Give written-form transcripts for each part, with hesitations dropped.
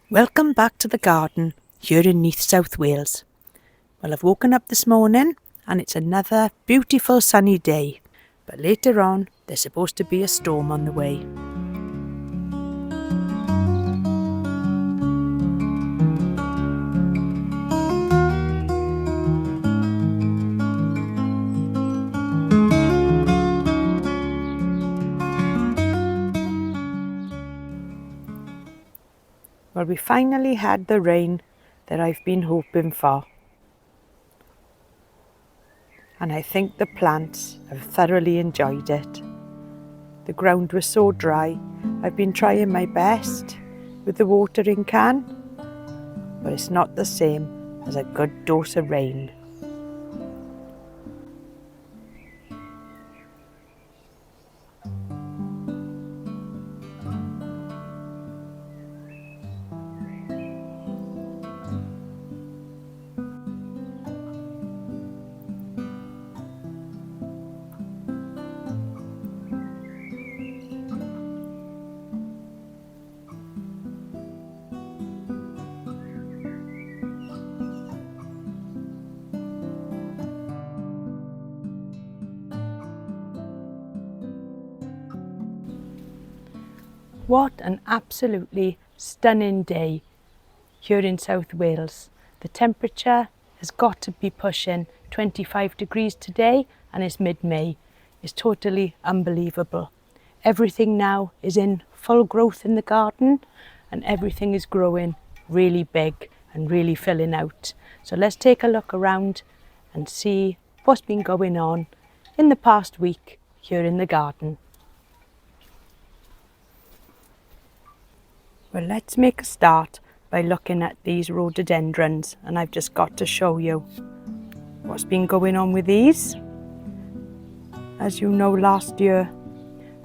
Welcome back to the garden here in Neath, South Wales. Well, I've woken up this morning and it's another beautiful sunny day, but later on there's supposed to be a storm on the way. Well, we finally had the rain that I've been hoping for. And I think the plants have thoroughly enjoyed it. The ground was so dry. I've been trying my best with the watering can, but it's not the same as a good dose of rain. What an absolutely stunning day here in South Wales. The temperature has got to be pushing 25 degrees today and it's mid-May. It's totally unbelievable. Everything now is in full growth in the garden and everything is growing really big and really filling out. So let's take a look around and see what's been going on in the past week here in the garden. Well, let's make a start by looking at these rhododendrons, and I've just got to show you what's been going on with these. As you know, last year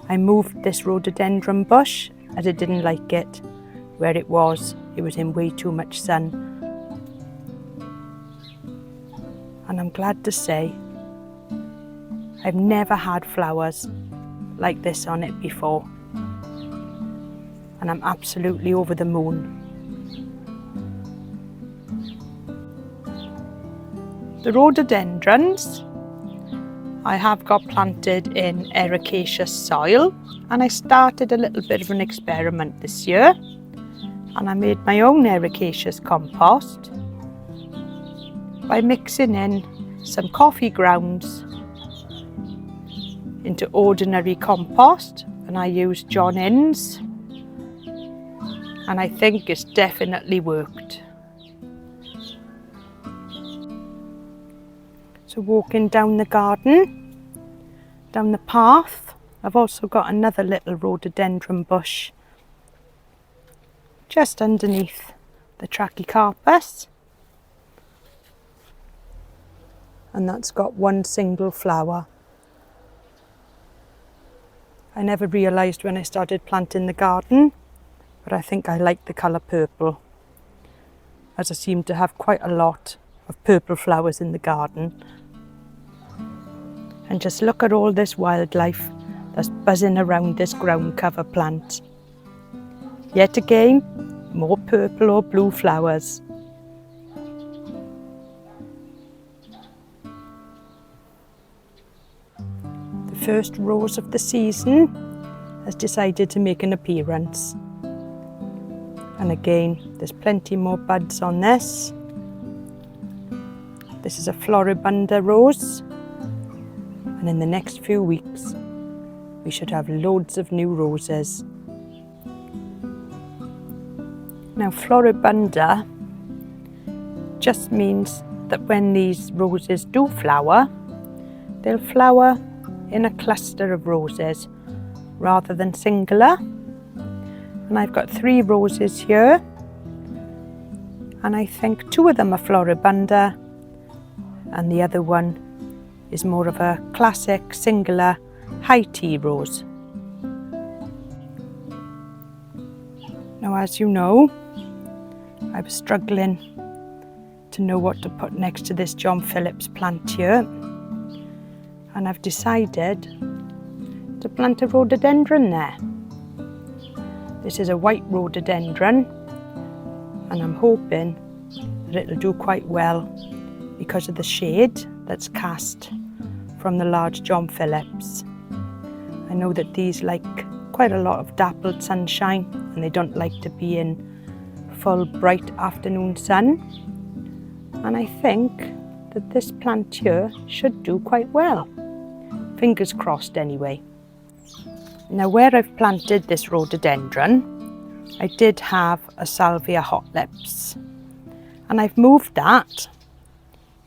I moved this rhododendron bush as I didn't like it where it was in way too much sun. And I'm glad to say I've never had flowers like this on it before. And I'm absolutely over the moon. The rhododendrons I have got planted in ericaceous soil, and I started a little bit of an experiment this year, and I made my own ericaceous compost by mixing in some coffee grounds into ordinary compost, and I used John Innes. And I think it's definitely worked. So walking down the garden, down the path, I've also got another little rhododendron bush just underneath the trachycarpus. And that's got one single flower. I never realised when I started planting the garden, but I think I like the colour purple, as I seem to have quite a lot of purple flowers in the garden. And just look at all this wildlife that's buzzing around this ground cover plant. Yet again, more purple or blue flowers. The first rose of the season has decided to make an appearance. And again, there's plenty more buds on this. This is a floribunda rose. And in the next few weeks, we should have loads of new roses. Now, floribunda just means that when these roses do flower, they'll flower in a cluster of roses rather than singular. And I've got 3 roses here, and I think 2 of them are floribunda and the other one is more of a classic singular high tea rose. Now, as you know, I was struggling to know what to put next to this John Phillips plant here, and I've decided to plant a rhododendron there. This is a white rhododendron and I'm hoping that it'll do quite well because of the shade that's cast from the large John Phillips. I know that these like quite a lot of dappled sunshine and they don't like to be in full bright afternoon sun, and I think that this plant here should do quite well. Fingers crossed anyway. Now where I've planted this rhododendron, I did have a salvia hot lips, and I've moved that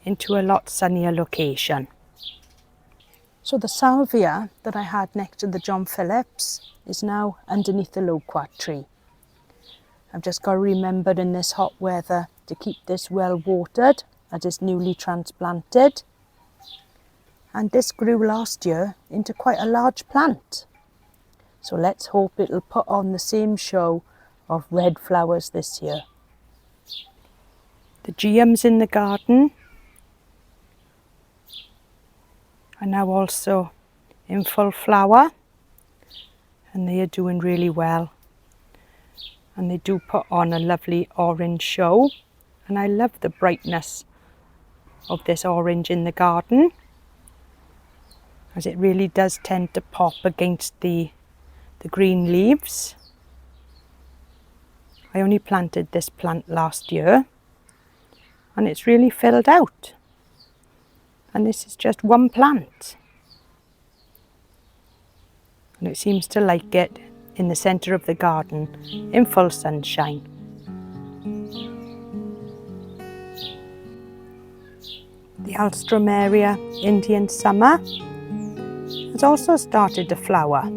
into a lot sunnier location. So the salvia that I had next to the John Phillips is now underneath the loquat tree. I've just got to remember in this hot weather to keep this well watered as it's newly transplanted. And this grew last year into quite a large plant. So let's hope it'll put on the same show of red flowers this year. The geums in the garden are now also in full flower, and they are doing really well. And they do put on a lovely orange show, and I love the brightness of this orange in the garden, as it really does tend to pop against the green leaves. I only planted this plant last year and it's really filled out, and this is just one plant, and it seems to like it in the centre of the garden in full sunshine. The Alstroemeria Indian Summer has also started to flower,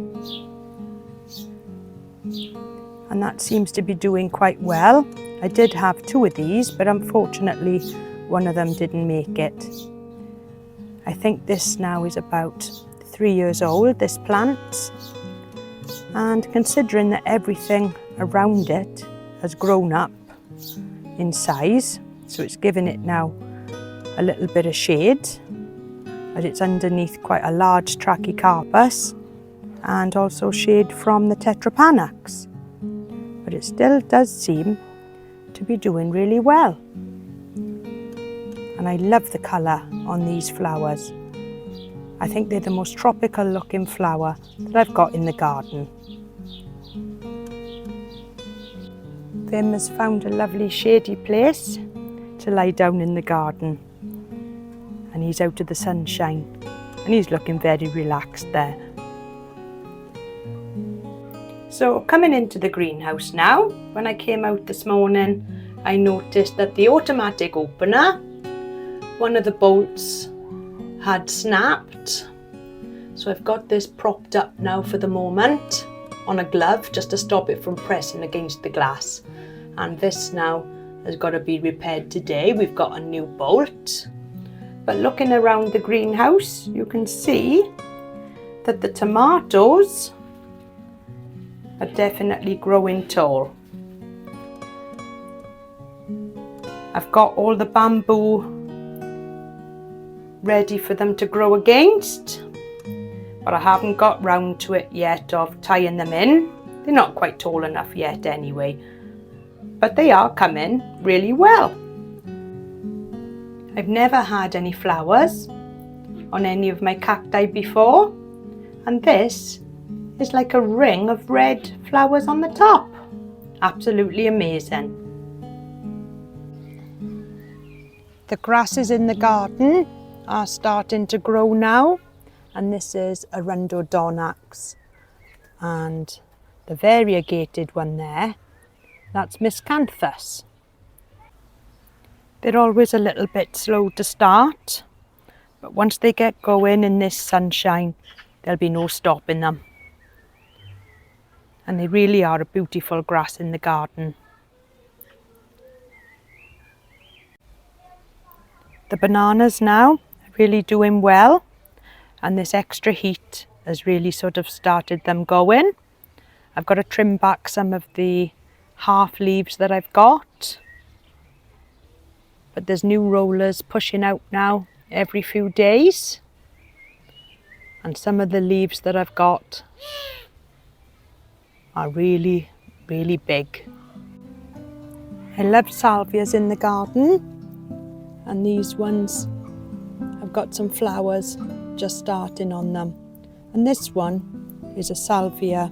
and that seems to be doing quite well. I did have two of these, but unfortunately one of them didn't make it. I think this now is about 3 years old, this plant, and considering that everything around it has grown up in size, so it's given it now a little bit of shade, as it's underneath quite a large Trachycarpus and also shade from the Tetrapanax. But it still does seem to be doing really well. And I love the colour on these flowers. I think they're the most tropical looking flower that I've got in the garden. Vim has found a lovely shady place to lie down in the garden, and he's out of the sunshine and he's looking very relaxed there. So coming into the greenhouse now, when I came out this morning I noticed that the automatic opener, one of the bolts had snapped, so I've got this propped up now for the moment on a glove just to stop it from pressing against the glass, and this now has got to be repaired today. We've got a new bolt. But looking around the greenhouse, you can see that the tomatoes are definitely growing tall. I've got all the bamboo ready for them to grow against, but I haven't got round to it yet of tying them in. They're not quite tall enough yet anyway, but they are coming really well. I've never had any flowers on any of my cacti before, and this is like a ring of red flowers on the top. Absolutely amazing. The grasses in the garden are starting to grow now, and this is a Rhododendrons, and the variegated one there, that's Miscanthus. They're always a little bit slow to start, but once they get going in this sunshine, there'll be no stopping them. And they really are a beautiful grass in the garden. The bananas now are really doing well, and this extra heat has really sort of started them going. I've got to trim back some of the half leaves that I've got, but there's new rollers pushing out now every few days, and some of the leaves that I've got are really big. I love salvias in the garden, and these ones have got some flowers just starting on them. And this one is a salvia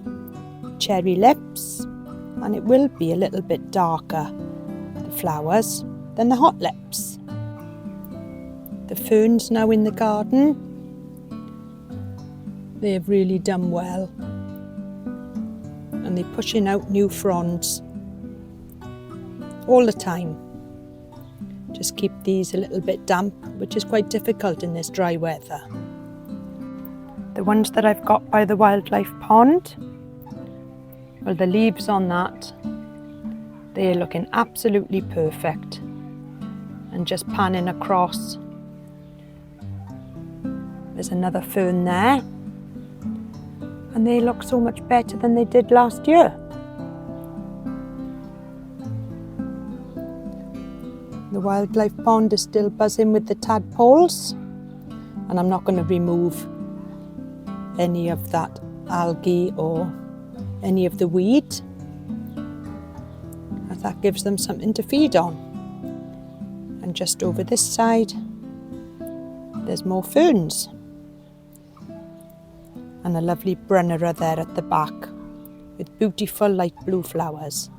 cherry lips, and it will be a little bit darker, the flowers, than the hot lips. The ferns now in the garden, they have really done well, and they're pushing out new fronds all the time. Just keep these a little bit damp, which is quite difficult in this dry weather. The ones that I've got by the wildlife pond, well, the leaves on that, they're looking absolutely perfect. And just panning across, there's another fern there, and they look so much better than they did last year. The wildlife pond is still buzzing with the tadpoles, and I'm not going to remove any of that algae or any of the weed, as that gives them something to feed on. And just over this side, there's more ferns, and a lovely brunnera there at the back with beautiful light blue flowers.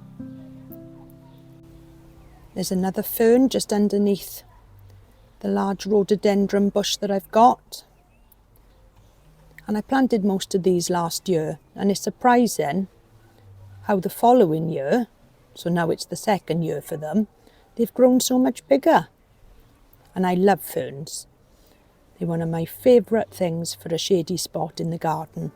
There's another fern just underneath the large rhododendron bush that I've got. And I planted most of these last year, and it's surprising how the following year, so now it's the second year for them, they've grown so much bigger. And I love ferns. They're one of my favourite things for a shady spot in the garden.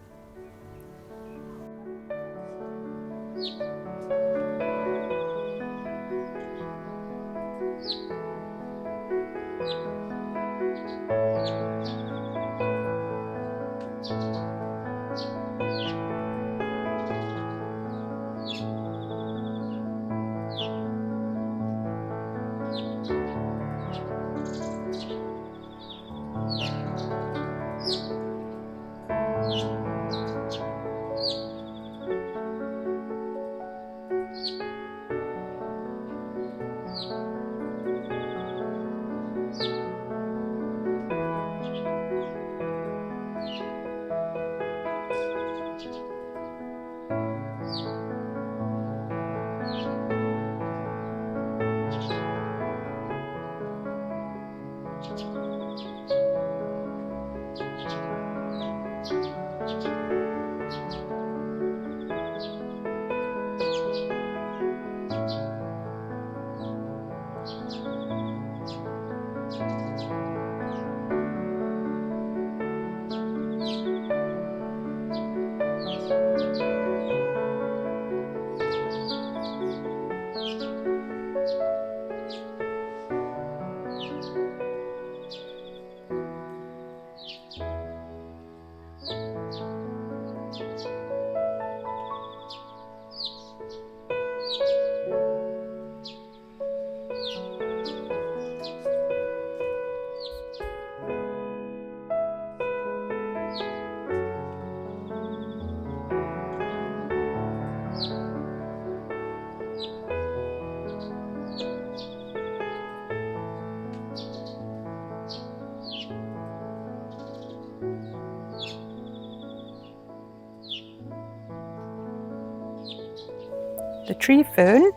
The tree fern,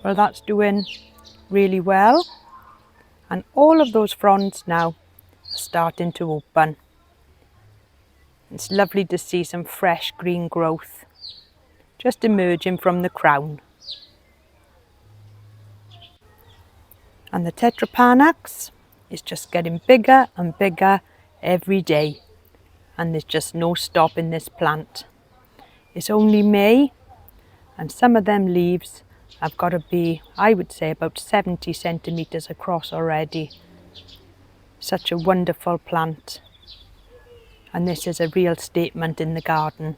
well, that's doing really well, and all of those fronds now are starting to open. It's lovely to see some fresh green growth just emerging from the crown. And the tetrapanax is just getting bigger and bigger every day, and there's just no stopping this plant. It's only May, and some of them leaves have got to be, I would say, about 70 centimetres across already. Such a wonderful plant, and this is a real statement in the garden.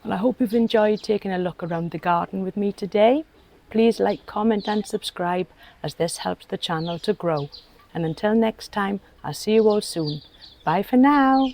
Well, I hope you've enjoyed taking a look around the garden with me today. Please like, comment and subscribe, as this helps the channel to grow. And until next time, I'll see you all soon. Bye for now.